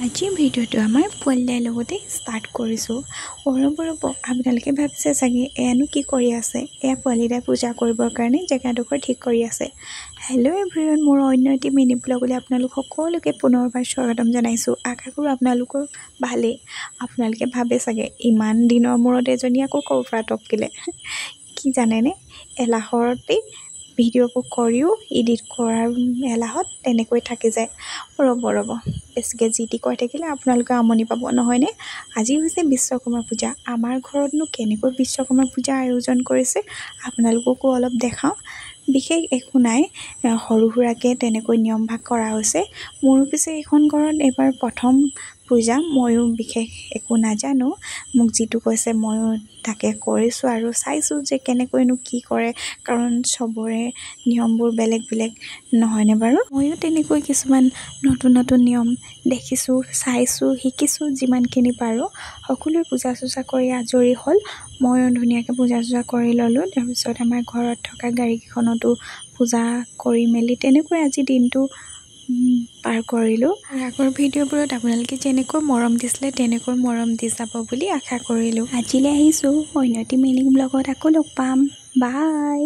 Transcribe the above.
আজি ভিডিঅ'টো আমাৰ পোৱালিৰ লগতে ষ্টাৰ্ট কৰিছোঁ। ৰ'ব আপোনালোকে ভাবিছে চাগে এয়ানো কি কৰি আছে, এয়া পোৱালিদাই পূজা কৰিবৰ কাৰণে জেগাডোখৰ ঠিক কৰি আছে। হেল্ল' এভৰিৱান, মোৰ অন্য এটি মিনি ব্লগলৈ আপোনালোক সকলোকে পুনৰবাৰ স্বাগতম জনাইছোঁ। আশা কৰোঁ আপোনালোকৰ ভালেই। আপোনালোকে ভাবে চাগে ইমান দিনৰ মূৰত এজনী আকৌ ক'ৰ পৰা টপকিলে। কি জানেনে, এলাহতেই ভিডিঅ'বোৰ কৰিও এডিট কৰাৰ এলাহত তেনেকৈ থাকি যায়। ৰ'ব বেছিকৈ যি টি কৈ থাকিলে আপোনালোকে আমনি পাব নহয়নে। আজি হৈছে বিশ্বকৰ্মা পূজা। আমাৰ ঘৰতনো কেনেকৈ বিশ্বকৰ্মা পূজা আয়োজন কৰিছে আপোনালোককো অলপ দেখাওঁ। বিশেষ একো নাই, সৰু সুৰাকৈ তেনেকৈ নিয়ম ভাগ কৰা হৈছে। মোৰো পিছে এইখন ঘৰত এইবাৰ প্ৰথম পূজা, ময়ো বিশেষ একো নাজানো। মোক যিটো কৈছে ময়ো তাকে কৰিছোঁ আৰু চাইছোঁ যে কেনেকৈনো কি কৰে, কাৰণ চবৰে নিয়মবোৰ বেলেগ বেলেগ নহয়নে বাৰু। ময়ো তেনেকৈ কিছুমান নতুন নতুন নিয়ম দেখিছোঁ, চাইছোঁ, শিকিছোঁ যিমানখিনি পাৰোঁ। সকলোৱে পূজা চূজা কৰি আজৰি হ'ল, ময়ো ধুনীয়াকৈ পূজা চূজা কৰি ল'লোঁ। তাৰপিছত আমাৰ ঘৰত থকা গাড়ীকেইখনতো পূজা কৰি মেলি তেনেকৈ আজি দিনটো পাৰ কৰিলোঁ। আগৰ ভিডিঅ'বোৰত আপোনালোকে যেনেকৈ মৰম দিছিলে তেনেকৈ মৰম দি যাব বুলি আশা কৰিলোঁ। আজিলৈ আহিছোঁ, অন্য এটি মিনি ব্লগত আকৌ লগ পাম। বাই।